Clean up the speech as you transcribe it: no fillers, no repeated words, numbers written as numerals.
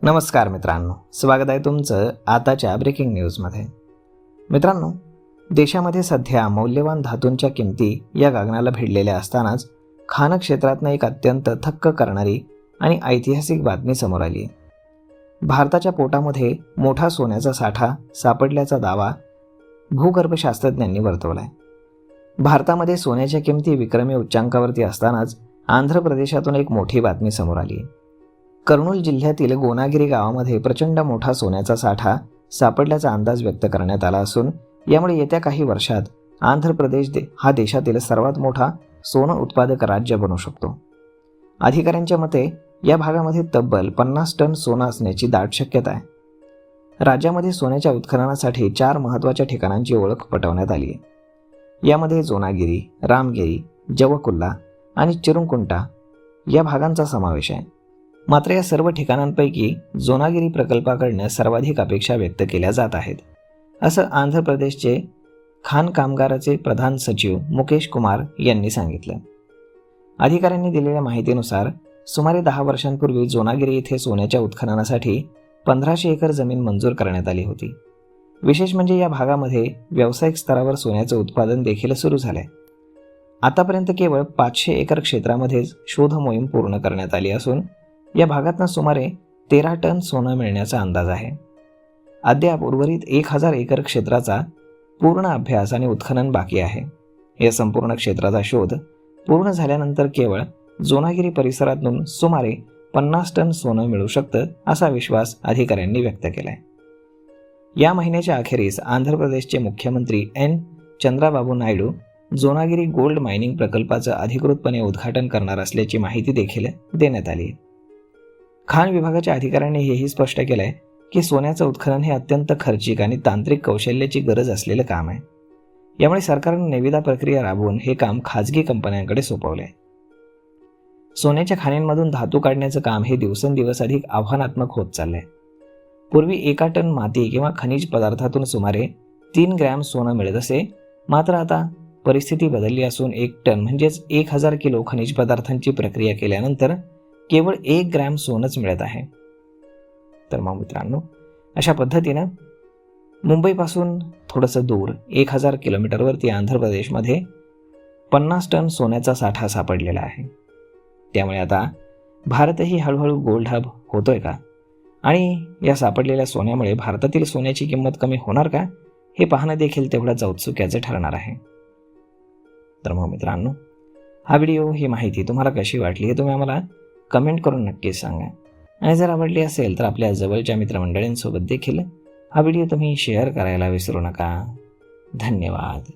नमस्कार मित्रांनो, स्वागत आहे तुमचं आताच्या ब्रेकिंग न्यूजमध्ये. मित्रांनो, देशामध्ये सध्या मौल्यवान धातूंच्या किमती या गगनाला भिडलेल्या असतानाच खाण क्षेत्रातनं एक अत्यंत थक्क करणारी आणि ऐतिहासिक बातमी समोर आली आहे. भारताच्या पोटामध्ये मोठा सोन्याचा साठा सापडल्याचा दावा भूगर्भशास्त्रज्ञांनी वर्तवला आहे. भारतामध्ये सोन्याच्या किमती विक्रमी उच्चांकावरती असतानाच आंध्र प्रदेशातून एक मोठी बातमी समोर आली आहे. कर्नूल जिल्ह्यातील गोनागिरी गावामध्ये प्रचंड मोठा सोन्याचा साठा सापडल्याचा अंदाज व्यक्त करण्यात आला असून यामुळे येत्या काही वर्षात आंध्र प्रदेश हा देशातील सर्वात मोठा सोनं उत्पादक राज्य बनू शकतो. अधिकाऱ्यांच्या मते या भागामध्ये तब्बल 50 टन सोनं असण्याची दाट शक्यता आहे. राज्यामध्ये सोन्याच्या उत्खननासाठी 4 महत्त्वाच्या ठिकाणांची ओळख पटवण्यात आली आहे. यामध्ये जोनागिरी, रामगिरी, जवकुल्ला आणि चिरुंकुंटा या भागांचा समावेश आहे. मात्र या सर्व ठिकाणांपैकी जोनागिरी प्रकल्पाकडनं सर्वाधिक अपेक्षा व्यक्त केल्या जात आहेत, असं आंध्र प्रदेशचे खाण कामगाराचे प्रधान सचिव मुकेश कुमार यांनी सांगितलं. अधिकाऱ्यांनी दिलेल्या माहितीनुसार सुमारे 10 वर्षांपूर्वी जोनागिरी येथे सोन्याच्या उत्खननासाठी 1500 एकर जमीन मंजूर करण्यात आली होती. विशेष म्हणजे या भागामध्ये व्यावसायिक स्तरावर सोन्याचं उत्पादन देखील सुरू झालंय. आतापर्यंत केवळ 500 एकर क्षेत्रामध्येच शोध मोहीम पूर्ण करण्यात आली असून या भागातनं सुमारे 13 टन सोनं मिळण्याचा अंदाज आहे. अद्याप उर्वरित 1000 एकर क्षेत्राचा पूर्ण अभ्यास आणि उत्खनन बाकी आहे. या संपूर्ण क्षेत्राचा शोध पूर्ण झाल्यानंतर केवळ जोनागिरी परिसरातून सुमारे 50 टन सोनं मिळू शकतं, असा विश्वास अधिकाऱ्यांनी व्यक्त केलाय. या महिन्याच्या अखेरीस आंध्र प्रदेशचे मुख्यमंत्री N Chandrababu Naidu Jonnagiri gold mining प्रकल्पाचं अधिकृतपणे उद्घाटन करणार असल्याची माहिती देखील देण्यात आली. खाण विभागाच्या अधिकाऱ्यांनी हेही स्पष्ट केलंय की सोन्याचं उत्खनन हे अत्यंत खर्चिक आणि तांत्रिक कौशल्याची गरज असलेलं काम आहे. यामुळे सरकारने निविदा प्रक्रिया राबवून हे काम खाजगी कंपन्यांकडे सोपवलंय. सोन्याच्या खाणींमधून धातू काढण्याचं काम हे दिवसेंदिवस अधिक आव्हानात्मक होत चाललंय. पूर्वी 1 टन माती किंवा खनिज पदार्थातून सुमारे 3 ग्रॅम सोनं मिळत असे. मात्र आता परिस्थिती बदलली असून 1 टन म्हणजेच 1000 किलो खनिज पदार्थांची प्रक्रिया केल्यानंतर केवळ 1 ग्रॅम सोनंच मिळत आहे. तर मग मित्रांनो, अशा पद्धतीनं मुंबईपासून थोडंसं दूर 1000 किलोमीटरवरती आंध्र प्रदेशमध्ये 50 टन सोन्याचा साठा सापडलेला आहे. त्यामुळे आता भारतही हळूहळू गोल्ड हब होतोय का, आणि या सापडलेल्या सोन्यामुळे भारतातील सोन्याची किंमत कमी होणार का, हे पाहणं देखील तेवढंच औत्सुक्याचं ठरणार आहे. तर मग मित्रांनो, हा व्हिडिओ, ही माहिती तुम्हाला कशी वाटली हे तुम्ही आम्हाला कमेंट करून नक्कीच सांगा. आणि जर आवडली असेल तर आपल्या जवळच्या मित्रमंडळींसोबत देखील हा व्हिडिओ तुम्ही शेअर करायला विसरू नका. धन्यवाद.